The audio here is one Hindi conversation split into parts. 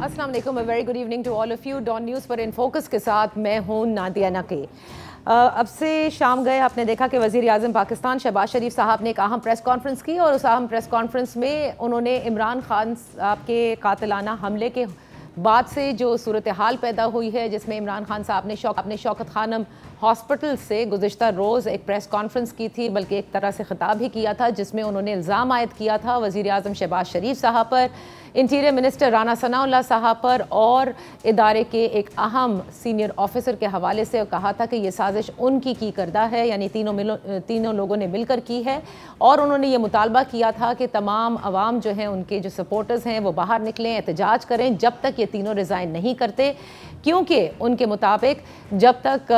अस्सलाम वालेकुम, very good evening to all of you. Dawn News पर इन फोकस के साथ मैं हूं नादिया नकी। अब से शाम गए आपने देखा कि वज़ीर आज़म पाकिस्तान शहबाज शरीफ साहब ने एक अहम प्रेस कॉन्फ्रेंस की और उस अहम प्रेस कॉन्फ्रेंस में उन्होंने इमरान खान साहब के कातिलाना हमले के बाद से जो सूरत हाल पैदा हुई है, जिसमें इमरान खान साहब ने अपने शौकत खानम हॉस्पिटल से गुज़िश्ता रोज़ एक प्रेस कॉन्फ्रेंस की थी, बल्कि एक तरह से ख़िताब भी किया था, जिसमें उन्होंने इल्ज़ाम आयद किया था वज़ीर आज़म शहबाज शरीफ साहब पर, इंटीरियर मिनिस्टर राना सनाउल्लाह साहब पर और इदारे के एक अहम सीनियर ऑफिसर के हवाले से, कहा था कि ये साजिश उनकी की करदा है, यानी तीनों लोगों ने मिलकर की है। और उन्होंने ये मुतालबा किया था कि तमाम अवाम जो हैं, उनके जो सपोर्टर्स हैं, वो बाहर निकलें, एहतजाज करें जब तक ये तीनों रिज़ाइन नहीं करते, क्योंकि उनके मुताबिक जब तक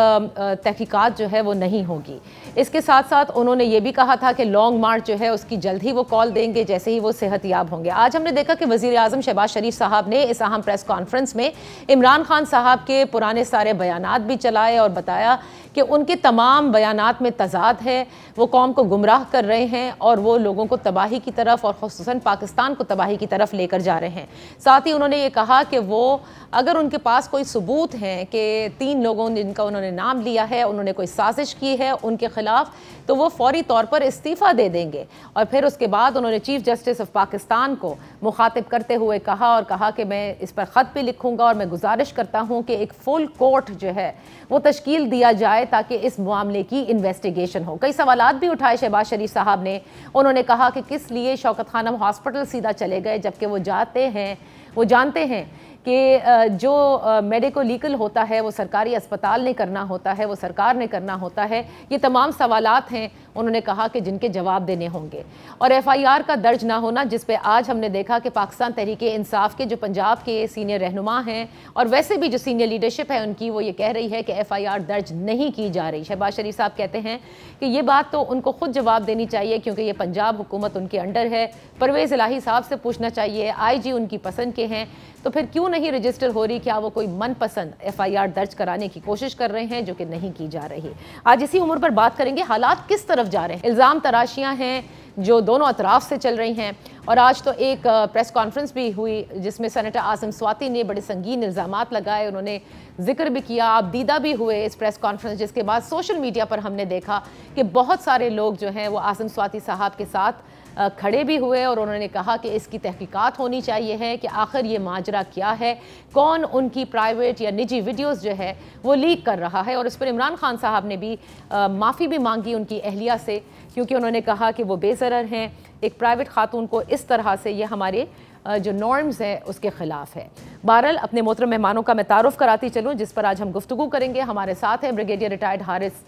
तहकीकात जो है वो नहीं होगी। इसके साथ साथ उन्होंने ये भी कहा था कि लॉन्ग मार्च जो है उसकी जल्द ही वो कॉल देंगे जैसे ही वो सेहतयाब होंगे। आज हमने देखा कि वज़ीर आज़म शहबाज शरीफ साहब ने इस अहम प्रेस कॉन्फ्रेंस में इमरान खान साहब के पुराने सारे बयानात भी चलाए और बताया कि उनके तमाम बयानात में तज़ाद है, वो कौम को गुमराह कर रहे हैं और वो लोगों को तबाही की तरफ और ख़ुसूसन पाकिस्तान को तबाही की तरफ लेकर जा रहे हैं। साथ ही उन्होंने ये कहा कि वो अगर उनके पास कोई सबूत हैं कि 3 लोगों जिनका उन्होंने नाम लिया है, उन्होंने कोई साजिश की है उनके ख़िलाफ़, तो वो फौरी तौर पर इस्तीफ़ा दे देंगे। और फिर उसके बाद उन्होंने चीफ़ जस्टिस ऑफ पाकिस्तान को मुखातिब करते हुए कहा कि मैं इस पर ख़त भी लिखूँगा और मैं गुजारिश करता हूँ कि एक फुल कोर्ट जो है वो तश्कील दिया जाए ताकि इस मामले की इन्वेस्टिगेशन हो। कई सवालात भी उठाए शहबाज शरीफ साहब ने। उन्होंने कहा कि किस लिए शौकत खानम हॉस्पिटल सीधा चले गए, जबकि वो जानते हैं कि जो मेडिको लीगल होता है वो सरकारी अस्पताल ने करना होता है, वो सरकार ने करना होता है। ये तमाम सवालात हैं, उन्होंने कहा कि जिनके जवाब देने होंगे। और FIR का दर्ज ना होना, जिस पे आज हमने देखा कि पाकिस्तान तहरीक-ए-इंसाफ के जो पंजाब के सीनियर रहनुमा हैं और वैसे भी जो सीनियर लीडरशिप है उनकी, वो ये कह रही है कि FIR दर्ज नहीं की जा रही। शहबाज शरीफ साहब कहते हैं कि ये बात तो उनको खुद जवाब देनी चाहिए, क्योंकि ये पंजाब हुकूमत उनके अंडर है। परवेज़ इलाही साहब से पूछना चाहिए, IG उनकी पसंद के हैं, तो फिर क्यों नहीं रजिस्टर हो रही? क्या वो कोई मनपसंद FIR दर्ज कराने की कोशिश कर रहे हैं, जो कि नहीं की जा रही? आज इसी उम्र पर बात करेंगे, हालात किस तरफ जा रहे हैं। इल्ज़ाम तराशियां हैं जो दोनों अतराफ से चल रही हैं। और आज तो एक प्रेस कॉन्फ्रेंस भी हुई जिसमें सेनेटर आसिम स्वाति ने बड़े संगीन इल्ज़ामात लगाए, उन्होंने जिक्र भी किया, आप दीदा भी हुए इस प्रेस कॉन्फ्रेंस, जिसके बाद सोशल मीडिया पर हमने देखा कि बहुत सारे लोग जो हैं वो आसिम स्वाति साहब के साथ खड़े भी हुए और उन्होंने कहा कि इसकी तहकीकात होनी चाहिए है कि आखिर ये माजरा क्या है, कौन उनकी प्राइवेट या निजी वीडियोस जो है वो लीक कर रहा है। और इस पर इमरान खान साहब ने भी माफ़ी भी मांगी उनकी अहलिया से, क्योंकि उन्होंने कहा कि वो बेज़रर हैं। एक प्राइवेट खातून को इस तरह से, ये हमारे जो नॉर्म्स हैं उसके ख़िलाफ़ है। बहरहाल अपने मोहतरम मेहमानों का मैं तारुफ़ कराती चलूँ, जिस पर आज हम गुफ्तगू करेंगे। हमारे साथ हैं ब्रिगेडियर रिटायर्ड हारिस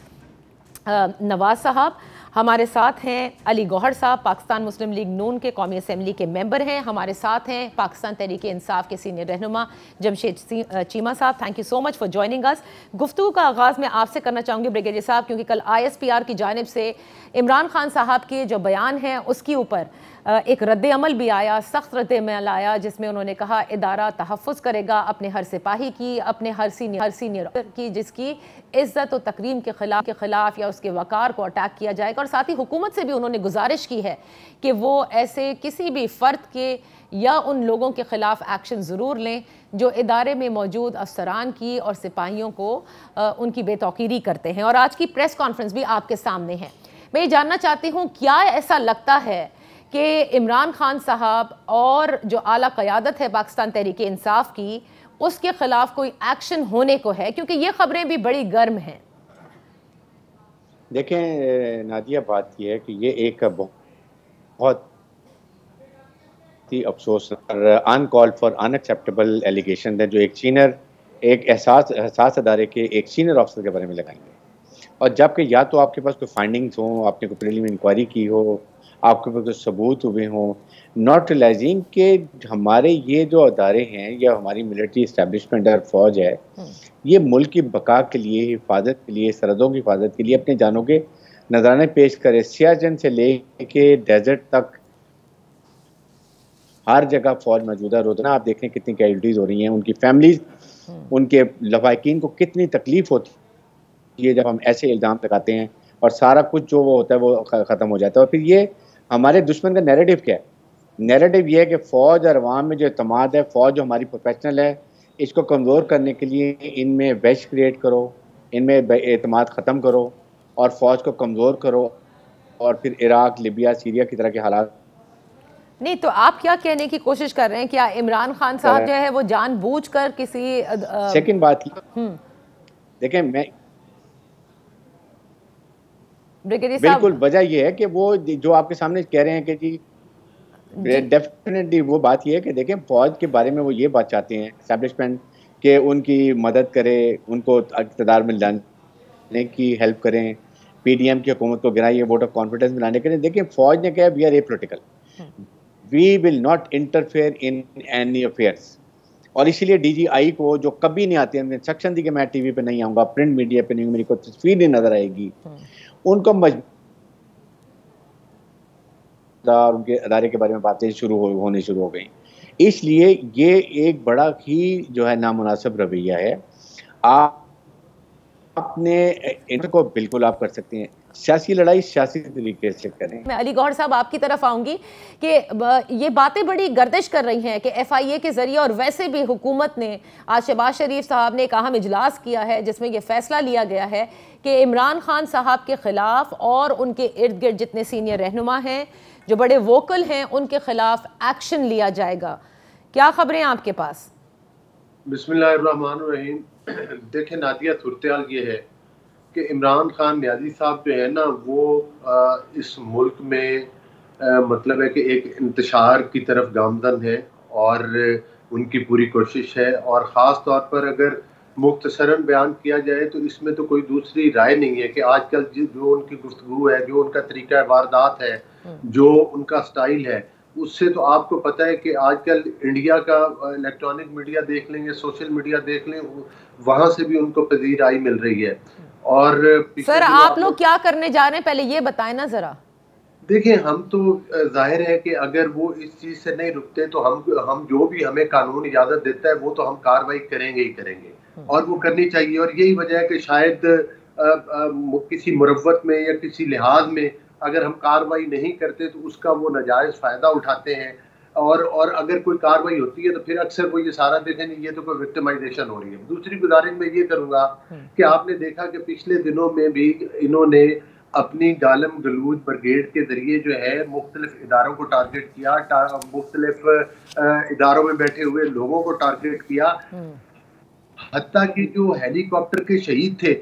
नवाज़ साहब, हमारे साथ हैं अली गौहर साहब, पाकिस्तान मुस्लिम लीग नून के कौमी असम्बली के मेंबर हैं। हमारे साथ हैं पाकिस्तान तहरीक-ए-इंसाफ के सीनियर रहनुमा जमशेद चीमा साहब। Thank you so much for joining us. गुफ्तगू का आगाज़ मैं आपसे करना चाहूँगी ब्रिगेडियर साहब, क्योंकि कल ISPR की जानिब से इमरान खान साहब के जो बयान हैं उसके ऊपर एक रद्द अमल भी आया, सख्त रद्द अमल आया, जिसमें उन्होंने कहा इदारा तहफ़्फ़ुज़ करेगा अपने हर सिपाही की, अपने हर सीनियर की, जिसकी इज़्ज़त और तकरीम के ख़िलाफ़ या उसके वक़ार को अटैक किया जाएगा। और साथ ही हुकूमत से भी उन्होंने गुजारिश की है कि वो ऐसे किसी भी फ़र्द के या उन लोगों के ख़िलाफ़ एक्शन ज़रूर लें जो इदारे में मौजूद अफसरान की और सिपाहियों को उनकी बेतौकीरी करते हैं। और आज की प्रेस कॉन्फ्रेंस भी आपके सामने है। मैं ये जानना चाहती हूँ, क्या ऐसा लगता है कि इमरान खान साहब और जो आला क़यादत है पाकिस्तान तहरीक-ए-इंसाफ की, उसके ख़िलाफ़ कोई एक्शन होने को है? क्योंकि ये ख़बरें भी बड़ी गर्म हैं। देखें नादिया, बात यह है कि ये एक बहुत ही अफसोस और अनकॉल्ड फॉर अनएक्सेप्टेबल एलिगेशन है, जो एक एहसास अदारे के एक सीनियर ऑफिसर के बारे में लगाएंगे। और जबकि या तो आपके पास कोई फाइंडिंग्स हों, आपने कोई प्रीलिमिनरी इंक्वायरी की हो, आपके पास कोई सबूत हुए हों, नॉट रियलाइजिंग कि हमारे ये जो अदारे हैं या हमारी मिलिट्री इस्टेब्लिशमेंट और फौज है, ये मुल्क की बका के लिए, हिफाजत के लिए, सरहदों की हिफाजत के लिए अपने जानों के नजराने पेश करे। सियाचिन से लेके डेजर्ट तक हर जगह फौज मौजूद है। रोजाना आप देखें कितनी कैजुअल्टीज हो रही हैं, उनकी फैमिलीज, उनके लवाकिन को कितनी तकलीफ होती है जब हम ऐसे इल्ज़ाम लगाते हैं और सारा कुछ जो वो होता है वो ख़त्म हो जाता है। और फिर ये हमारे दुश्मन का नैरेटिव क्या है नैरेटिव ये है कि फ़ौज और अवाम में जो एतमाद है, फ़ौज जो हमारी प्रोफेशनल है, इसको कमज़ोर करने के लिए इनमें वैश क्रिएट करो, इनमें एतमाद ख़त्म करो और फ़ौज को कमज़ोर करो और फिर इराक, लिबिया, सीरिया की तरह के हालात। नहीं, तो आप क्या कहने की कोशिश कर रहे हैं? क्या इमरान खान साहब जो है वो जानबूझकर किसी सेकंड बात देखें, मैं ब्रिगेडियर बिल्कुल साहब, वजह यह है कि वो जो आपके सामने कह रहे हैं कि जी डेफिनेटली वो बात यह है कि देखें फौज के बारे में वो ये बात चाहते हैं एस्टैब्लिशमेंट कि उनकी मदद करे, उनको इक़्तिदार में लाने की हेल्प करें, पीडीएम की हुकूमत को गिराइए, वोट ऑफ कॉन्फिडेंस में लाने के लिए। देखिए फौज ने कहा we are apolitical, we will not interfere in any affairs. और इसीलिए डीजीआई को जो कभी नहीं आते हैं, इंस्ट्रक्शन दी कि मैं टीवी पे नहीं आऊँगा, प्रिंट मीडिया पे नहीं, मेरी कोई तस्वीर नहीं नजर आएगी, उनको उनके अदारे के बारे में बातें होने शुरू हो गई। इसलिए ये एक बड़ा ही जो है नामुनासिब रवैया है। आपने इनको बिल्कुल आप कर सकते हैं, सियासी लड़ाई सियासी तरीके से करें। मैं अली गौहर साहब आपकी तरफ आऊंगी कि ये बातें बड़ी गर्दिश कर रही हैं कि एफआईए के जरिए और वैसे भी हुकूमत ने आज शहबाज शरीफ साहब ने एक अहम इजलास किया है जिसमें यह फैसला लिया गया है कि इमरान खान साहब के खिलाफ और उनके इर्द गिर्द जितने सीनियर रहनुमा हैं जो बड़े वोकल हैं उनके खिलाफ एक्शन लिया जाएगा। क्या खबरें आपके पास? बिस्मिल्लाहिर्रहमानिर्रहीम। देखें नादिया, सूरत-ए-हाल ये है कि इमरान खान नियाज़ी साहब जो है ना वो इस मुल्क में मतलब है कि एक इंतशार की तरफ गामजन है और उनकी पूरी कोशिश है। और ख़ास तौर पर अगर मुख्तसरन बयान किया जाए तो इसमें तो कोई दूसरी राय नहीं है कि आजकल जो उनकी गुफ्तगू है, जो उनका तरीका वारदात है, जो उनका स्टाइल है, उससे तो आपको पता है कि आजकल इंडिया का इलेक्ट्रॉनिक मीडिया देख लेंगे, सोशल मीडिया देख लें, वहाँ से भी उनको पजीराई मिल रही है। और सर आप लोग क्या करने जा रहे हैं पहले ये बताएं ना जरा। देखिए, हम तो जाहिर है कि अगर वो इस चीज़ से नहीं रुकते तो हम जो भी हमें कानून इजाज़त देता है वो तो हम कार्रवाई करेंगे ही करेंगे और वो करनी चाहिए। और यही वजह है कि शायद किसी मुरव्वत में या किसी लिहाज में अगर हम कार्रवाई नहीं करते तो उसका वो नाजायज़ फ़ायदा उठाते हैं। और अगर कोई कार्रवाई होती है तो फिर अक्सर वो ये सारा देखें ये तो कोई विक्टिमाइजेशन हो रही है। दूसरी गुजारिश मैं ये करूँगा कि आपने देखा कि पिछले दिनों में भी इन्होंने अपनी गालम गलूज ब्रिगेड के जरिए जो है मुख्तलिफ इदारों को टारगेट किया, मुख्तलिफ इदारों में बैठे हुए लोगों को टारगेट किया। हत्ता कि जो हेलीकॉप्टर के शहीद थे,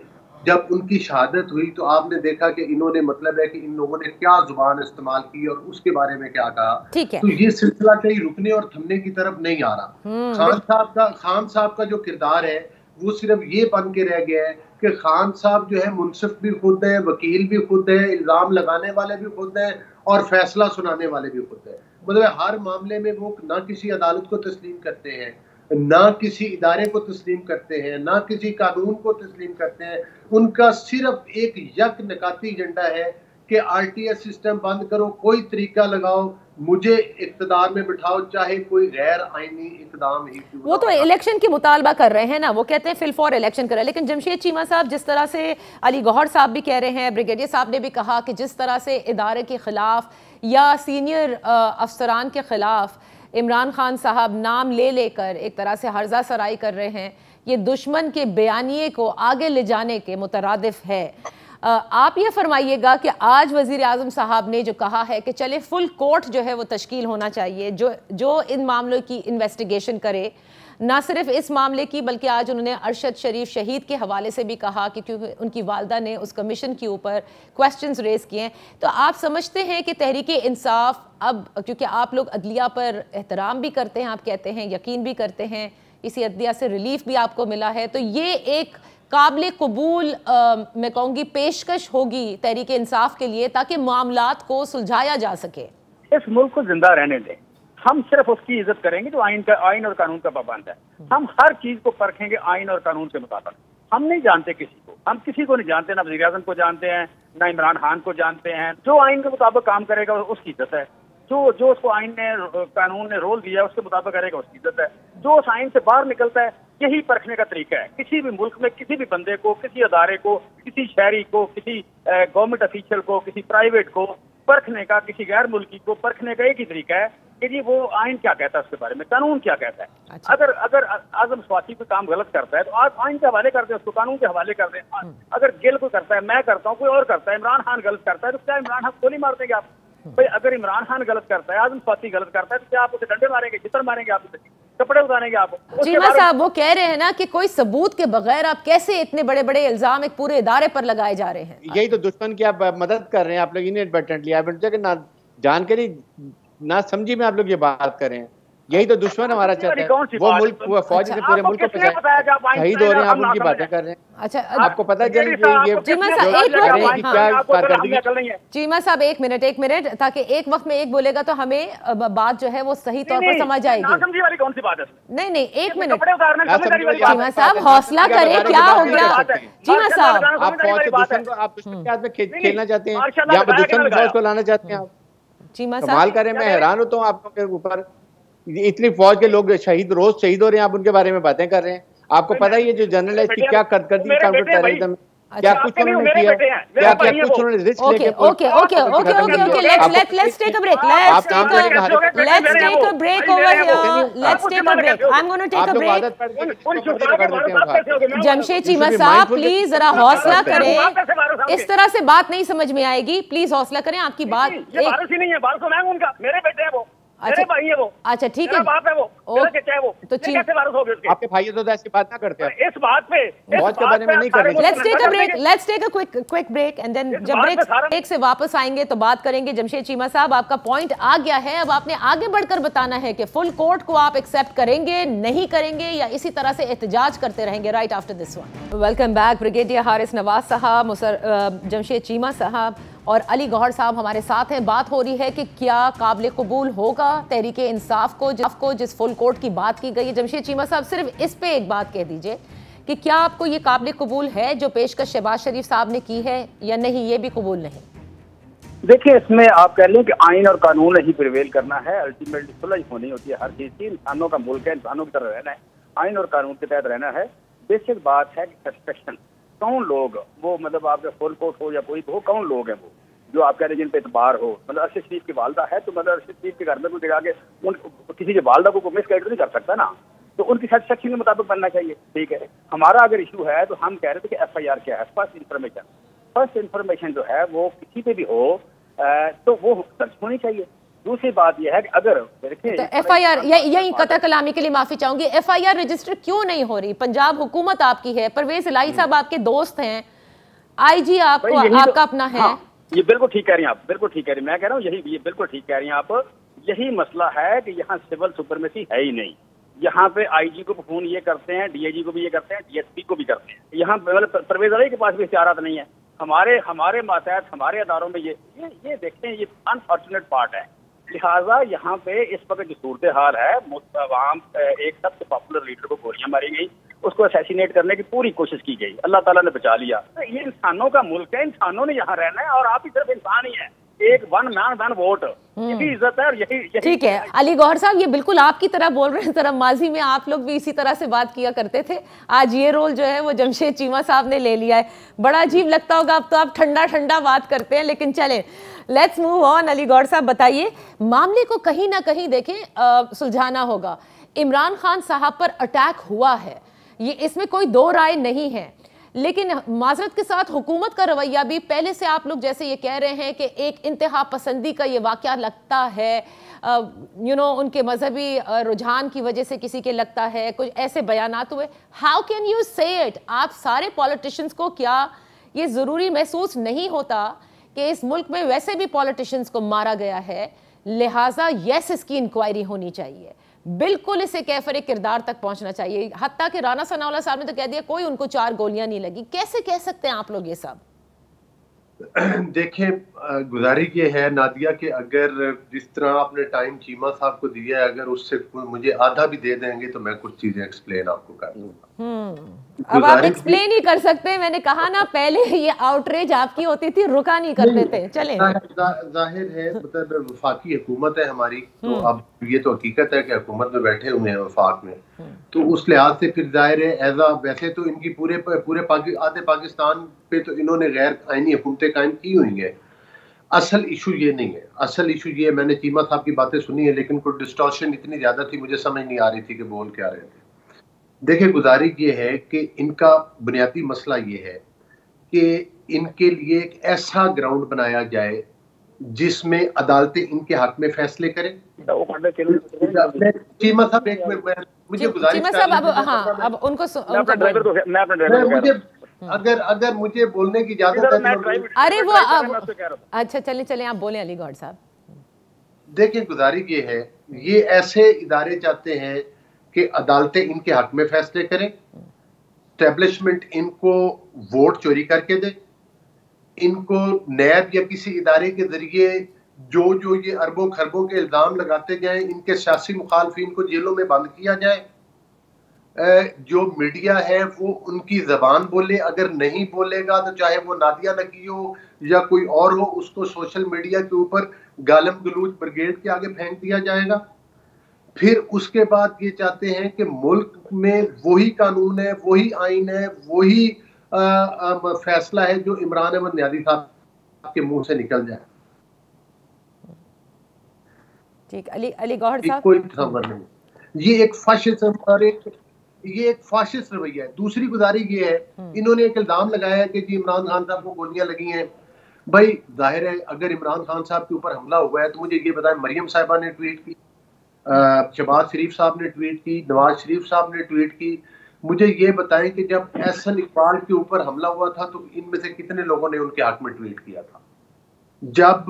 जब उनकी शहादत हुई तो आपने देखा कि इन्होंने मतलब है कि इन लोगों ने क्या जुबान इस्तेमाल की और उसके बारे में क्या कहा। तो ये सिलसिला कहीं रुकने और थमने की तरफ नहीं आ रहा। खान साहब का जो किरदार है वो सिर्फ ये बन के रह गया है कि खान साहब जो है मुनसिफ भी खुद है, वकील भी खुद है, इल्जाम लगाने वाले भी खुद है और फैसला सुनाने वाले भी खुद है। मतलब हर मामले में वो ना किसी अदालत को तस्लीम करते हैं, ना किसी इदारे को तस्लीम करते हैं, ना किसी कानून को तस्लीम करते हैं। उनका सिर्फ एक यक नकाती एजेंडा है कि आरटीएस सिस्टम बंद करो, कोई तरीका लगाओ, मुझे इक़्तिदार में बिठाओ, चाहे कोई गैर आईनी इक़दाम ही क्यों। वो तो इलेक्शन की मुतालबा कर रहे हैं ना, वो कहते हैं फिल फॉर इलेक्शन करें। लेकिन जमशेद चीमा साहब, जिस तरह से अली गौहर साहब भी कह रहे हैं, ब्रिगेडियर साहब ने भी कहा कि जिस तरह से इदारे के खिलाफ या सीनियर अफसरान के खिलाफ इमरान खान साहब नाम ले लेकर एक तरह से हर्जा सराई कर रहे हैं, ये दुश्मन के बयानिए को आगे ले जाने के मुतरादिफ है। आप ये फरमाइएगा कि आज वज़ीर आज़म साहब ने जो कहा है कि चले फुल कोर्ट जो है वो तश्कील होना चाहिए जो इन मामलों की इन्वेस्टिगेशन करे, ना सिर्फ इस मामले की बल्कि आज उन्होंने अरशद शरीफ शहीद के हवाले से भी कहा कि क्योंकि उनकी वालदा ने उस कमीशन के ऊपर क्वेश्चंस रेज किए हैं। तो आप समझते हैं कि तहरीक इंसाफ अब, क्योंकि आप लोग अदलिया पर एहतराम भी करते हैं, आप कहते हैं यकीन भी करते हैं, इसी अदलिया से रिलीफ भी आपको मिला है, तो ये एक काबिल कबूल मैं कहूँगी पेशकश होगी तहरीक इंसाफ के लिए ताकि मामलात को सुलझाया जा सके। इस मुल्क को जिंदा रहने दें, हम सिर्फ उसकी इज्जत करेंगे जो आइन और कानून का पाबंद है। हम हर चीज को परखेंगे आइन और कानून के मुताबिक। हम नहीं जानते किसी को, हम किसी को नहीं जानते, ना वज़ीर आज़म को जानते हैं, ना इमरान खान को जानते हैं। जो आइन के मुताबिक काम करेगा उसकी इज्जत है, जो उसको आइन ने कानून ने रोल दिया है उसके मुताबिक करेगा उसकी इज्जत है। जो उस आइन से बाहर निकलता है, यही परखने का तरीका है। किसी भी मुल्क में किसी भी बंदे को, किसी अदारे को, किसी शहरी को, किसी गवर्नमेंट ऑफिशियल को, किसी प्राइवेट को परखने का, किसी गैर मुल्की को परखने का एक ही तरीका है कि जी वो आइन क्या कहता है उसके बारे में, कानून क्या कहता है। अच्छा। अगर आजम स्वाति कोई काम गलत करता है तो आप आइन के हवाले कर दें, उसको कानून के हवाले कर दें। अगर गिल कोई करता है, मैं करता हूँ, कोई और करता है, इमरान खान गलत करता है तो क्या इमरान खान गोली मार देंगे आप? भाई अगर इमरान खान गलत करता है, आजम स्वाति गलत करता है तो क्या आप उसे डंडे मारेंगे, चित्र मारेंगे, आप उसे कपड़े उतारेंगे आप? चीमा साहब वो कह रहे हैं ना कि कोई सबूत के बगैर आप कैसे इतने बड़े बड़े इल्जाम एक पूरे इदारे पर लगाए जा रहे हैं। यही तो दुश्मन की आप मदद कर रहे हैं आप लोग इनएडवर्टेंटली, आप ना जानकारी ना समझी में आप लोग ये बात कर रहे हैं। यही तो दुश्मन हमारा चाहता है, वो मुल्क वो फौज से पूरे मुल्क को शहीद हो रहे हैं, आप उनकी बातें कर रहे हैं। अच्छा आपको पता है चीमा साहब एक मिनट, ताकि एक वक्त में एक बोलेगा तो हमें बात जो है वो सही तौर पर समझ आएगी। कौन सी बात है? नहीं एक मिनट चीमा साहब हौसला करें, क्या हो गया चीमा साहब? आप दुश्मन के हाथ में खेलना चाहते हैं या दुश्मन फौज को लाना चाहते हैं आप? चीमा साहब कमाल करें, मैं हैरान होता हूँ आपके ऊपर। इतनी फौज के लोग रोज शहीद हो रहे हैं, आप उनके बारे में बातें कर रहे हैं। आपको पता है ये जो जर्नल है इसकी क्या कर दी काउंटर टेररिज्म, क्या कुछ उन्होंने किया, क्या कुछ उन्होंने रिस्क लेके। Okay let's take a break, let's take a break over here, let's take a break, I am gonna take a break. Jamshed Cheema साहब प्लीज जरा हौसला करें, इस तरह से बात नहीं समझ में आएगी, प्लीज हौसला करें। आपकी बात नहीं है, बात तो मैं उनका, मेरे बेटे हैं वो, मेरे भाई है वो। अच्छा ठीक है, बाप है वो, मेरा क्या है वो, तो कैसे वारिस हो गए उसके? आपके भाई तो ऐसी बात ना करते हैं, इस बात पे मौत के बारे में नहीं कर रहे। Let's take a quick break and then जब ब्रेक से वापस आएंगे तो बात करेंगे। जमशेद चीमा साहब आपका पॉइंट आ गया है, अब आपने आगे बढ़कर बताना है कि फुल कोर्ट को आप एक्सेप्ट करेंगे, नहीं करेंगे, या इसी तरह से एहतजाज करते रहेंगे। Right after this one welcome back. Brigadier Haris Nawaz साहब, जमशेद चीमा साहब और अली गौहर साहब हमारे साथ हैं। बात हो रही है कि क्या काबिल कबूल होगा तहरीक इंसाफ को जिस फुल कोर्ट की बात की गई है। जमशेद चीमा साहब सिर्फ इस पे एक बात कह दीजिए कि क्या आपको ये काबिल कबूल है जो पेशकश शहबाज शरीफ साहब ने की है, या नहीं ये भी कबूल नहीं? देखिए इसमें आप कह लें कि आइन और कानून ही प्रिवेल करना है, अल्टीमेटली सुलह होनी होती है हर चीज की। इंसानों का मुल्क है, इंसानों की तरह रहना है, आइन और कानून के तहत रहना है। बेसिक बात है कि सस्पेक्शन कौन लोग, वो मतलब आपके फुल कोर्ट हो या कोई हो, कौन लोग हैं वो जो आप कह रहे हैं जिन पे एतबार हो। मतलब अरशद शरीफ की वालदा है तो मतलब अरशद शरीफ के घर में कोई जगह के किसी की वालदा को मिस गाइड नहीं कर सकता ना, तो उनकी सेटिस्फेक्शन के मुताबिक बनना चाहिए। ठीक है, हमारा अगर इशू है तो हम कह रहे थे कि FIR क्या है, फर्स्ट इन्फॉर्मेशन जो है वो किसी पे भी हो तो वो दर्ज होनी चाहिए। दूसरी बात यह है कि अगर तो FIR यही कतई कलामी के लिए माफी चाहूंगी, FIR रजिस्टर क्यों नहीं हो रही? पंजाब हुकूमत आपकी है, परवेज इलाही साहब आपके दोस्त हैं, IG आपको आपका अपना है। ये बिल्कुल ठीक कह रही हैं आप, बिल्कुल ठीक कह रही हैं। मैं कह रहा हूँ ये बिल्कुल ठीक कह रही हैं आप। यही मसला है कि यहाँ सिविल सुपरमेसी है ही नहीं। यहाँ पे IG को फोन ये करते हैं, DIG को भी ये करते हैं, DSP को भी करते हैं। यहाँ मतलब परवेज इलाही के पास भी इख्तियारात नहीं है। हमारे मातहत हमारे अदारों में ये देखते हैं, ये अनफॉर्चुनेट पार्ट है। लिहाजा यहाँ पे इस वक्त जो सूरत हाल है, मुस्तवाम एक सबसे पॉपुलर लीडर को गोलियां मारी गई, उसको असैसिनेट करने की पूरी कोशिश की गई, अल्लाह ताला ने बचा लिया। तो ये इंसानों का मुल्क है, इंसानों ने यहाँ रहना है और आप ही सिर्फ इंसान ही है, एक वन मैन वन वोट, यही इज्जत है। यही ठीक है अली गौहर साहब, ये बिल्कुल आपकी तरह बोल रहे हैं, तरह माजी में आप लोग भी इसी तरह से बात किया करते थे। आज ये रोल जो है वो जमशेद चीमा साहब ने ले लिया है। बड़ा अजीब लगता होगा, अब तो आप ठंडा ठंडा बात करते हैं, लेकिन चलें let's move on. Ali Gauhar साहब बताइए, मामले को कहीं ना कहीं देखें सुलझाना होगा। इमरान खान साहब पर अटैक हुआ है, ये इसमें कोई दो राय नहीं है, लेकिन माजरत के साथ हुकूमत का रवैया भी पहले से आप लोग जैसे ये कह रहे हैं कि एक इंतहा पसंदी का ये वाक़या लगता है, उनके मजहबी रुझान की वजह से किसी के लगता है, कुछ ऐसे बयानात हुए। हाउ कैन यू से इट? आप सारे पॉलिटिशियंस को क्या ये ज़रूरी महसूस नहीं होता कि इस मुल्क में वैसे भी पॉलिटिशियंस को मारा गया है, लिहाजा यस इसकी इंक्वायरी होनी चाहिए, बिल्कुल इसे कैफर किरदार तक पहुंचना चाहिए। हत्ता कि राना सनाउल्लाह साहब ने तो कह दिया कोई उनको 4 गोलियां नहीं लगी। कैसे कह सकते हैं आप लोग ये सब? देखिए, गुजारिश ये है नादिया कि अगर जिस तरह आपने टाइम चीमा साहब को दिया है, अगर उससे मुझे आधा भी दे देंगे तो मैं कुछ चीजें एक्सप्लेन आपको कर दूंगा। अब आप एक्सप्लेन ही कर सकते हैं, मैंने कहा ना पहले ये आउटरीच आपकी होती थी, रुका नहीं करते थे। चलें, जाहिर है मतलब वफाकी हुकूमत है हमारी, तो अब ये तो हकीकत है कि हुकूमत में बैठे हुए हैं वफाक में, तो उस लिहाज से फिर जाहिर है वैसे तो इनकी पूरे आधे पाकिस्तान पे तो इन्होंने गैर आईनी हुकूमतें कायम की हुई है। असल इशू ये नहीं है, असल इशू ये, मैंने चीमा साहब की बातें सुनी है लेकिन कोई डिस्टॉर्शन इतनी ज्यादा थी, मुझे समझ नहीं आ रही थी कि बोल क्या रहे थे। देखिए, गुजारिश ये है कि इनका बुनियादी मसला ये है कि इनके लिए एक ऐसा ग्राउंड बनाया जाए जिसमें अदालतें इनके हक में फैसले करें। चीमा साहब एक मिनट, मुझे गुजारिश, चीमा साहब अब उनको मुझे अगर मुझे बोलने की इजाजत है। अरे वो अच्छा, चलें आप बोले अली गौहर साहब। देखिए, गुजारिश ये है, ये ऐसे इदारे चाहते हैं कि अदालतें इनके हक में फैसले करें, एस्टेब्लिशमेंट इनको वोट चोरी करके दे, इनको नैब या किसी इदारे के जरिए जो ये अरबों खरबों के इल्जाम लगाते जाएं, इनके सियासी मुखालफिन को जेलों में बंद किया जाए, जो मीडिया है वो उनकी जबान बोले, अगर नहीं बोलेगा तो चाहे वो नादिया नकी हो या कोई और हो, उसको सोशल मीडिया के ऊपर गालम गलूच ब्रिगेड के आगे फेंक दिया जाएगा। फिर उसके बाद ये चाहते हैं कि मुल्क में वही कानून है, वही आइन है, वही फैसला है जो इमरान अहमद न्यादी साहब के मुंह से निकल जाए। ठीक, अली गौहर साहब, कोई खबर नहीं, ये एक फाशिज्म और ये एक फाशिस्ट रवैया है। दूसरी गुजारिश ये है, इन्होंने एक इल्जाम लगाया है कि जी इमरान खान साहब को गोलियां लगी हैं। भाई जाहिर है अगर इमरान खान साहब के ऊपर हमला हुआ है तो मुझे ये बताएं, मरियम साहिबा ने ट्वीट की, शहबाज शरीफ साहब ने ट्वीट की, नवाज शरीफ साहब ने ट्वीट की। मुझे ये बताएं कि जब एहसन इकबाल के ऊपर हमला हुआ था तो इनमें से कितने लोगों ने उनके हक में ट्वीट किया था? जब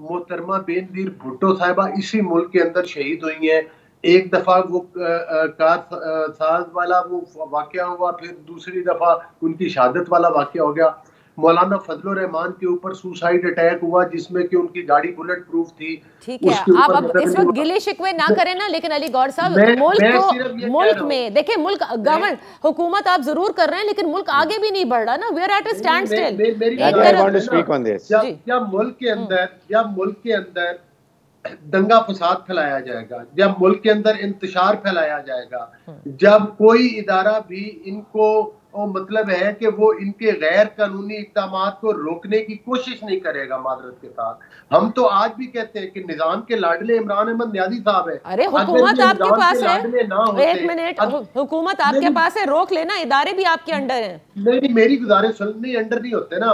मोहतरमा बेनजीर भुट्टो साहिबा इसी मुल्क के अंदर शहीद हुई हैं, एक दफा वो कार साज वाला वो वाकया हुआ, फिर दूसरी दफा उनकी शहादत वाला वाकया हो गया। मौलाना फजलुर रहमान के ऊपर सुसाइड अटैक हुआ जिसमें कि उनकी गाड़ी बुलेट प्रूफ थी। ठीक है, आप अब इस वक्त गिले शिकवे ना करें ना, लेकिन अली गौहर साहब, मुल्क में देखिए, मुल्क गवर्नमेंट हुकूमत आप जरूर कर रहे हैं लेकिन मुल्क आगे भी नहीं बढ़ रहा ना, we are at a standstill. या मुल्क के अंदर दंगा फसाद फैलाया जाएगा, जब मुल्क के अंदर इंतशार फैलाया जाएगा, जब कोई इदारा भी इनको मतलब है कि वो इनके गैर कानूनी इक़दामात को रोकने की कोशिश नहीं करेगा, मादरत के साथ हम तो आज भी कहते हैं कि निजाम के लाडले इमरान अहमद न्यादी साहब है। अरे हुकूमत आपके पास है, एक मिनट, हुकूमत आपके पास है, रोक लेना, इदारे भी आपके अंडर हैं। नहीं, मेरी गुजारिश सुननी, अंडर नहीं होते ना।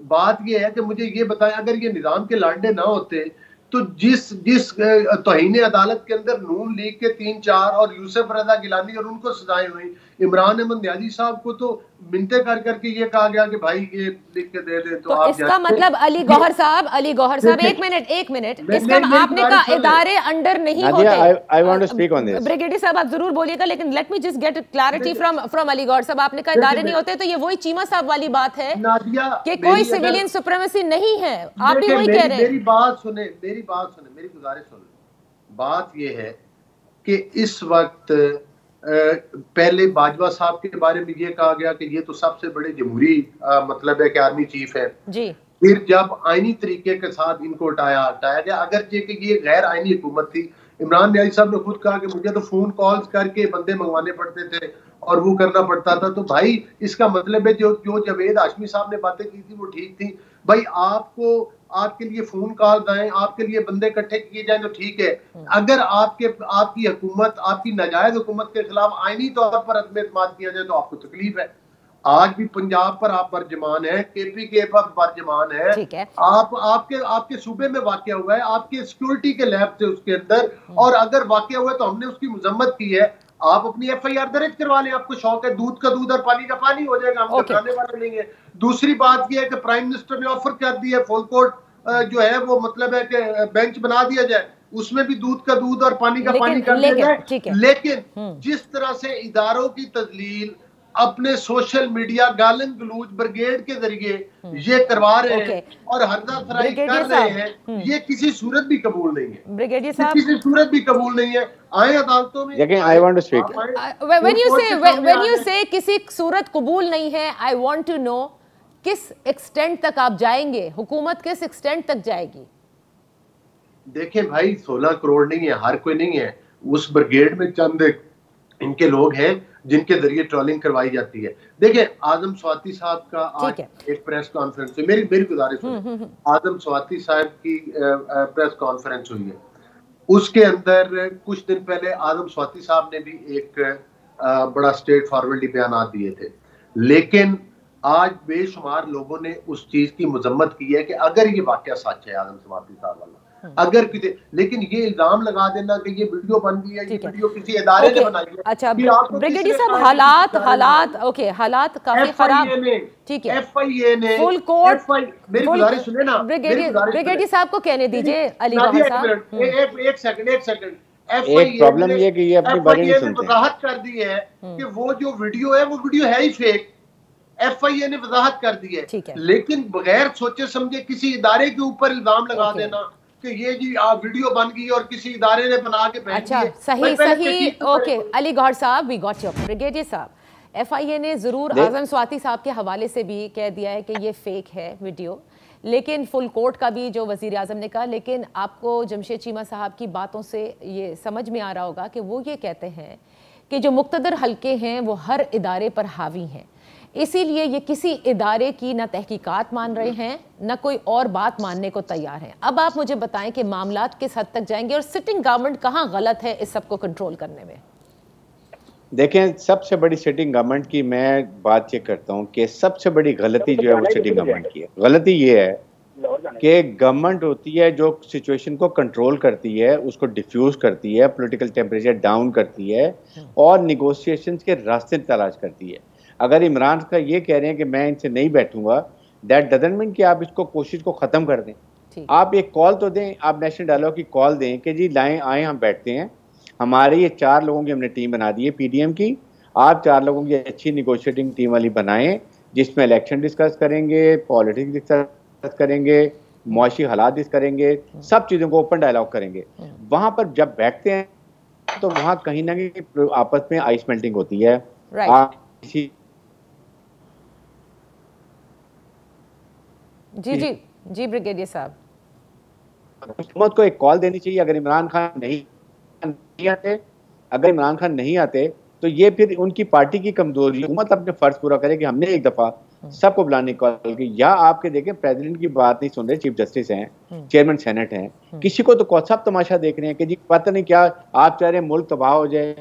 बात ये है कि मुझे ये बताएं, अगर ये निजाम के लाडले ना होते तो जिस तौहीन अदालत के अंदर नून लीग के 3-4 और यूसुफ रजा गिलानी और उनको सजाएं हुई, इमरान अहमद न्याजी साहब को तो मिन्नतें कर करके ये कहा गया कि भाई ये लिख के दे दे तो आप इसका मतलब अली गौहर साहब, एक मिनट, इसका आपने कहा इदारे अंडर नहीं होते। I want to speak on this. Brigadier साहब आप जरूर बोलिएगा, लेकिन let me just get clarity from Ali Gauhar साहब। आपने कहा इदारे नहीं होते, तो ये वही चीमा साहब वाली बात है कि कोई सिविलियन सुप्रीमेसी नहीं है, आप भी वही कह रहे हैं। मेरी बात सुने, मेरी गुजारिश सुने। बात ये है कि इस वक्त पहले बाजवा साहब के बारे में ये कहा गया कि ये तो सबसे बड़े जमहूरी मतलब है कि आर्मी चीफ है जी। फिर जब आईनी तरीके के साथ इनको हटाया गया, अगर ये गैर आईनी हुकूमत थी, इमरान न्याजी साहब ने खुद कहा कि मुझे तो फोन कॉल्स करके बंदे मंगवाने पड़ते थे और वो करना पड़ता था। तो भाई इसका मतलब है जो जावेद हाशमी साहब ने बातें की थी वो ठीक थी। भाई आपके लिए फोन कॉल आए, आपके लिए बंदे इकट्ठे किए जाए तो ठीक है। अगर आपकी हुकूमत, आपकी नाजायज हुकूमत के खिलाफ आईनी तौर पर अदम एतमाद किया जाए तो आपको तकलीफ है। आज भी पंजाब पर आप बरजमान है, KPK पर बरजमान है। आपके सूबे में वाकया हुआ है, आपके सिक्योरिटी के लैब थे उसके अंदर, और अगर वाकया हुआ तो हमने उसकी मजम्मत की है। आप अपनी FIR दर्ज करवा लें, आपको शौक है, दूध का दूध और पानी का पानी हो जाएगा, हम खाने वाले नहीं है। दूसरी बात यह है कि प्राइम मिनिस्टर ने ऑफर कर दी है फुल कोर्ट जो है वो मतलब है कि बेंच बना दिया जाए, उसमें भी दूध का दूध और पानी का पानी कर दिया जाए। लेकिन जिस तरह से इदारों की तजलील अपने सोशल मीडिया गालन गलूज ब्रिगेड के जरिए ये करवा रहे हैं और हरदा फराई कर रहे हैं, ये किसी सूरत भी कबूल नहीं है। ब्रिगेडियर साहब, किसी सूरत भी कबूल नहीं है। आए अदालतों में, लेकिन I want to speak, when you say किसी सूरत कबूल नहीं है, आई वांट टू नो किस एक्सटेंट तक आप जाएंगे, हुकूमत किस एक्सटेंट तक जाएगी? देखें भाई, 16 करोड़ नहीं है, हर कोई नहीं है। उस ब्रिगेड में चंद इनके लोग हैं जिनके जरिए ट्रोलिंग करवाई जाती है। देखिए आजम स्वाति साहब का आज एक प्रेस कॉन्फ्रेंस है, मेरी गुजारिश है, आजम स्वाति साहब की प्रेस कॉन्फ्रेंस हुई है, उसके अंदर कुछ दिन पहले आजम स्वाति साहब ने भी एक बड़ा स्ट्रेट फॉरवर्ड बयान दिए थे, लेकिन आज बेशुमार लोगों ने उस चीज की मजम्मत की है कि अगर ये वाकया सच है आजम स्वाति साहब वाला, अगर किसी, लेकिन ये इल्जाम लगा देना कि ये वीडियो बन गई है, ये वीडियो किसी इदारे ने बनाई है। अच्छा ब्रिगेडियर साहब, हालात काफी खराब, ठीक है, एफआईए ने फुल कोर्ट, मेरी गुजारिश सुने ना, ब्रिगेडियर साहब को कहने दीजिए। अली साहब एक सेकंड एक प्रॉब्लम ये कि ये अपनी बारी नहीं सुनते। वजाहत कर दी है कि वो जो वीडियो है वो वीडियो है ही फेक, एफआईए ने वजाहत कर दी है, लेकिन बगैर सोचे समझे किसी इदारे के ऊपर इल्जाम लगा देना कि ये जी वीडियो बन गई और किसी इदारे ने बना के भेज दी। अच्छा सही ओके अली गौहर साहब, वी गॉट योर। ब्रिगेडियर साहब, एफआईए ने जरूर आजम स्वाति साहब के हवाले से भी कह दिया है कि ये फेक है वीडियो, लेकिन फुल कोर्ट का भी जो वजीर आजम ने कहा, लेकिन आपको जमशेद चीमा साहब की बातों से ये समझ में आ रहा होगा कि वो ये कहते हैं कि जो मुक्तदर हल्के हैं वो हर इदारे पर हावी हैं, इसीलिए ये किसी इदारे की ना तहकीकात मान रहे हैं ना कोई और बात मानने को तैयार हैं। अब आप मुझे बताएं कि मामलात किस हद तक जाएंगे और सिटिंग गवर्नमेंट कहाँ गलत है इस सबको कंट्रोल करने में? देखें, सबसे बड़ी सिटिंग गवर्नमेंट की मैं बात ये करता हूँ कि सबसे बड़ी गलती जो है वो सिटिंग गवर्नमेंट की है। गलती ये है कि गवर्नमेंट होती है जो सिचुएशन को कंट्रोल करती है, उसको डिफ्यूज करती है, पॉलिटिकल टेम्परेचर डाउन करती है और निगोशिएशंस के रास्ते तलाश करती है। अगर इमरान का ये कह रहे हैं कि मैं इनसे नहीं बैठूंगा, दैट डजंट मीन कि आप इसको कोशिश को ख़त्म कर दें। आप एक कॉल तो दें, आप नेशनल डायलॉग की कॉल दें कि जी लाएं आए हम बैठते हैं, हमारे ये 4 लोगों की हमने टीम बना दी है पीडीएम की, आप 4 लोगों की अच्छी निगोशिएटिंग टीम वाली बनाएं जिसमें इलेक्शन डिस्कस करेंगे, पॉलिटिक्स डिस्कस करेंगे, मुआशी हालात डिस्कस करेंगे, सब चीज़ों को ओपन डायलॉग करेंगे। वहाँ पर जब बैठते हैं तो वहाँ कहीं ना कहीं आपस में आइस मेल्टिंग होती है। जी ब्रिगेडियर साहब, हुकूमत को एक कॉल देनी चाहिए। अगर इमरान खान नहीं आते तो ये फिर उनकी पार्टी की कमजोरी, हुकूमत अपने फर्ज पूरा करे कि हमने एक दफा सबको बुलाने की कॉल की। या आपके देखें प्रेसिडेंट की बात नहीं सुन रहे, चीफ जस्टिस हैं, चेयरमैन सेनेट हैं, किसी को तो सब तमाशा देख रहे हैं कि जी पता नहीं क्या आप चाह रहे हैं मुल्क तबाह हो जाए,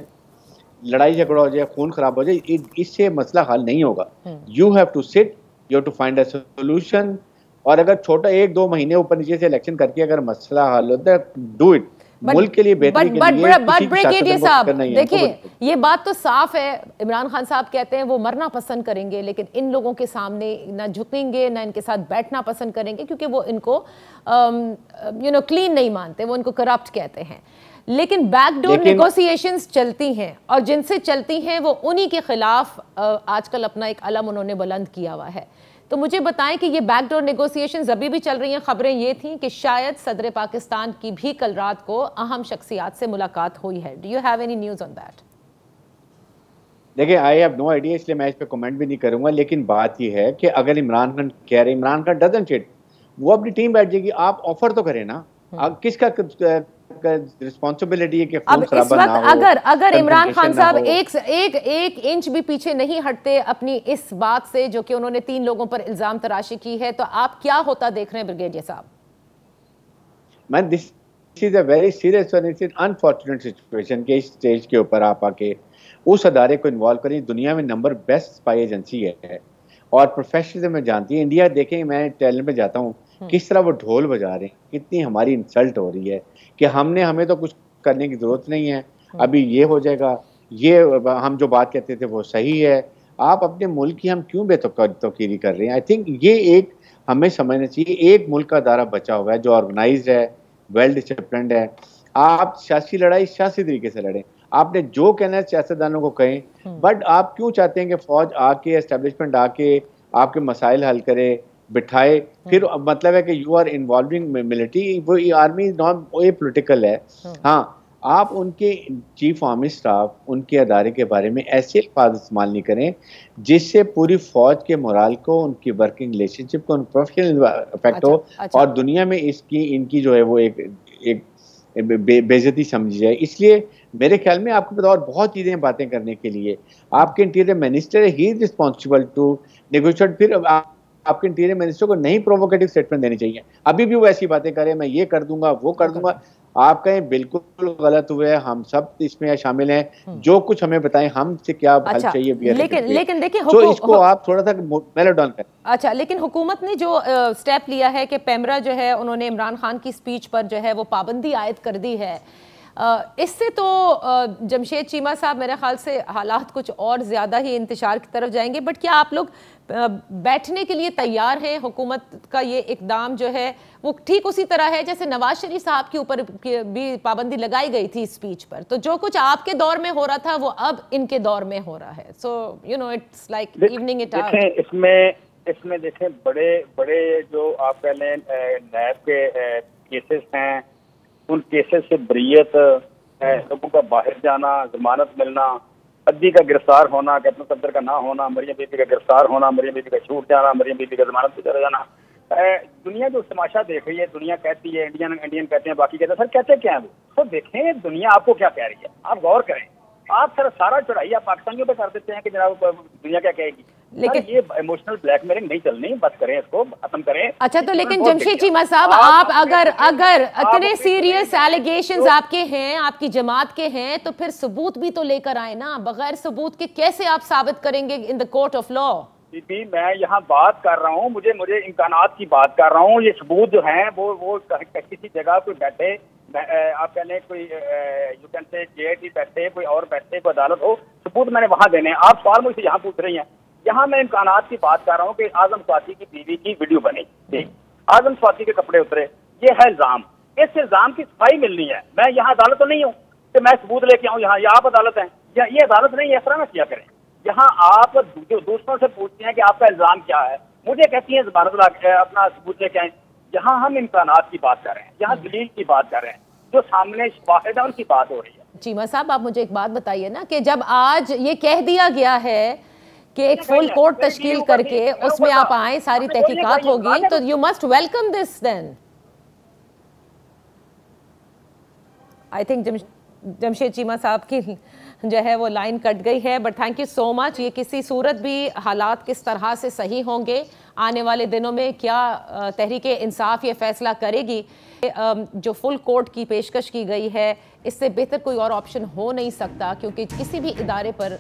लड़ाई झगड़ा हो जाए, खून खराब हो जाए, इससे मसला हल नहीं होगा। You have to sit, you have to find a solution. और अगर छोटा 1-2 महीने ऊपर नीचे से इलेक्शन करके अगर मसला हल होता है, डू इट, मुल्क के लिए बेहतरी के लिए। बट ब्रिगेडियर साहब देखिए, ये बात तो साफ है, इमरान खान साहब कहते हैं वो मरना पसंद करेंगे, लेकिन इन लोगों के सामने ना झुकेंगे ना इनके साथ बैठना पसंद करेंगे, क्योंकि वो इनको क्लीन नहीं मानते, वो इनको करप्ट कहते हैं। लेकिन बैकडोर नेगोशिएशंस चलती हैं और जिनसे चलती हैं वो उन्हीं के खिलाफ आजकल अपना एक अलम उन्होंने बुलंद किया हुआ है। तो मुझे बताएं कि ये बैकडोर नेगोशिएशंस अभी भी चल रही हैं। खबरें ये थी कि शायद सदर पाकिस्तान की भी कल रात को अहम शख्सियात से मुलाकात हुई है। Do you have any news on that? देखिए, आई हैव नो आइडिया, इसलिए मैं इस पे कमेंट भी नहीं करूंगा। लेकिन बात यह है कि अगर इमरान खान कह रहे, इमरान खान डजंट चिट, वो अपनी टीम बैठ जाएगी, आप ऑफर तो करें ना। किसका रिस्पॉन्सिबिलिटी है कि खून खराबा ना हो। अगर इमरान खान साहब एक इंच भी पीछे नहीं हटते अपनी इस बात से जो कि उन्होंने 3 लोगों पर इल्जाम तराशी की है, तो आप क्या होता देख रहे हैं ब्रिगेडियर साहब? Man, this is a very serious और इट्स अनफॉर्चुनेट सिचुएशन के इस स्टेज के ऊपर आप आके उस अदारे को इन्वॉल्व करें। दुनिया में नंबर बेस्ट स्पाई एजेंसी है और प्रोफेशनल में जानती है। इंडिया देखें, मैं टैलेंट में जाता हूँ, किस तरह वो ढोल बजा रहे हैं, कितनी हमारी इंसल्ट हो रही है कि हमें तो कुछ करने की जरूरत नहीं है, अभी ये हो जाएगा, ये हम जो बात कहते थे वो सही है। आप अपने मुल्क की हम क्यों बेतौकीरी कर रहे हैं? आई थिंक ये एक हमें समझना चाहिए। एक मुल्क का दायरा बचा हुआ है जो ऑर्गेनाइज्ड है, वेल डिसिप्लिन्ड है। आप सियासी लड़ाई सियासी तरीके से लड़ें, आपने जो कहना है सियासतदानों को कहें, बट आप क्यों चाहते हैं कि फौज आके, एस्टेब्लिशमेंट आके आपके मसाइल हल करे, बिठाए? फिर मतलब है कि यू आर इन्वॉल्विंग मिलिट्री। वो आर्मी नॉट ये पॉलिटिकल है। हाँ, आप उनके चीफ आर्मी स्टाफ, उनके अदारे के बारे में ऐसे अल्फाज इस्तेमाल नहीं करें जिससे पूरी फौज के मोराल को, उनकी वर्किंग रिलेशनशिप को प्रोफेशनल इफेक्ट हो और दुनिया में इनकी जो है वो एक बेइज्जती समझी जाए। इसलिए मेरे ख्याल में आपके पास और बहुत चीजें बातें करने के लिए। आपके इंटीरियर मिनिस्टर है, he is responsible to negotiate. फिर आपके इंटीरियर मिनिस्टर को नहीं प्रोवोकेटिव स्टेटमेंट देनी चाहिए। अभी भी वो ऐसी बातें करे, मैं ये कर दूंगा, वो कर दूंगा। आप कहें बिल्कुल गलत हुए, हम सब इसमें शामिल हैं। जो कुछ हमें बताएं, हमसे क्या हल चाहिए। लेकिन देखिए, तो इसको आप थोड़ा सा मेलोडाउन करें। अच्छा, लेकिन हुकूमत ने जो स्टेप लिया है कि पेमरा जो है, उन्होंने इमरान खान की स्पीच पर जो है वो पाबंदी आयद कर दी है, इससे तो जमशेद चीमा साहब, मेरे ख्याल से हालात कुछ और ज़्यादा ही इंतशार की तरफ जाएंगे। बट क्या आप लोग बैठने के लिए तैयार हैं? हुकूमत का ये इकदाम जो है वो ठीक उसी तरह है जैसे नवाज शरीफ साहब के ऊपर भी पाबंदी लगाई गई थी स्पीच पर। तो जो कुछ आपके दौर में हो रहा था वो अब इनके दौर में हो रहा है। So you know, it's like evening it out. इसमें देखें, बड़े बड़े जो आप कह लें नैब के केसेस हैं, उन केसेस से बरीयत, लोगों का बाहर जाना, जमानत मिलना, अद्दी का गिरफ्तार होना, कैप्टन सफदर का ना होना, मरियम बीबी का गिरफ्तार होना, मरियम बीबी का छूट जाना, मरियम बीबी का जमानत पे चला जाना, दुनिया जो तमाशा देख रही है, दुनिया कहती है इंडियन कहते हैं, बाकी कहते हैं। सर कहते क्या है वो? तो देखें दुनिया आपको क्या कह रही है, आप गौर करें। आप सर सारा चढ़ाई आप पाकिस्तानियों पे कर देते हैं कि जनाब दुनिया क्या कहेगी। लेकिन ये इमोशनल ब्लैकमेलिंग नहीं चलनी, बस करें, इसको खत्म करें। अच्छा, तो लेकिन जमशेद चीमा साहब, आप अगर इतने सीरियस एलिगेशंस आपके हैं, आपकी जमात के हैं, तो फिर सबूत भी तो लेकर आए ना। बगैर सबूत के कैसे आप साबित करेंगे in the court of law? बीबी, मैं यहाँ बात कर रहा हूँ, मुझे इम्कानात की बात कर रहा हूँ। ये सबूत जो हैं वो किसी जगह कोई बैठे, आप कह लें कोई यू कैन से JIT बैठे, कोई और बैठे, कोई अदालत हो, सबूत मैंने वहाँ देने हैं। आप सवाल मुझसे यहाँ पूछ रही हैं। यहाँ मैं इम्कानात की बात कर रहा हूँ कि आजम स्वाति की बीवी की वीडियो बनी, ठीक, आजम स्वाति के कपड़े उतरे, ये है इल्जाम। इस इल्जाम की सफाई मिलनी है। मैं यहाँ अदालत तो नहीं हूँ कि मैं सबूत लेके आऊँ, यहाँ आप अदालत हैं, या ये अदालत नहीं, इस तरह ना किया करें। यहाँ आप दूसरों से पूछते हैं कि आपका इल्जाम क्या है, मुझे कहती है जमानत अपना सबूत लेके आए। यहाँ हम इम्कानात की बात कर रहे हैं, यहाँ दलील की बात कर रहे हैं, जो सामने शवाहिद है उनकी बात हो रही है। चीमा साहब, आप मुझे एक बात बताइए ना कि जब आज ये कह दिया गया है कि एक फुल कोर्ट तश्कील करके उसमें आप आए, सारी तहकीकात होगी, तो you must welcome this then. I think Jamshed Cheema साहब की जो है वो लाइन कट गई है, but thank you so much. ये किसी सूरत भी हालात किस तरह से सही होंगे आने वाले दिनों में, क्या तहरीके इंसाफ ये फैसला करेगी। जो फुल कोर्ट की पेशकश की गई है, इससे बेहतर कोई और ऑप्शन हो नहीं सकता, क्योंकि किसी भी इदारे पर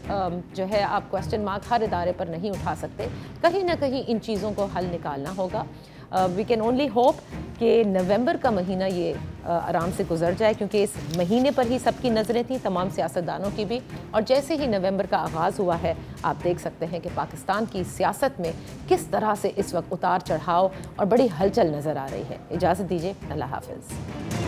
जो है आप क्वेश्चन मार्क हर इदारे पर नहीं उठा सकते। कहीं ना कहीं इन चीज़ों को हल निकालना होगा। वी कैन ओनली होप कि नवंबर का महीना ये आराम से गुजर जाए, क्योंकि इस महीने पर ही सबकी नज़रें थी, तमाम सियासतदानों की भी। और जैसे ही नवंबर का आगाज़ हुआ है, आप देख सकते हैं कि पाकिस्तान की सियासत में किस तरह से इस वक्त उतार चढ़ाव और बड़ी हलचल नज़र आ रही है। इजाज़त दीजिए, अल्लाह हाफ़िज़।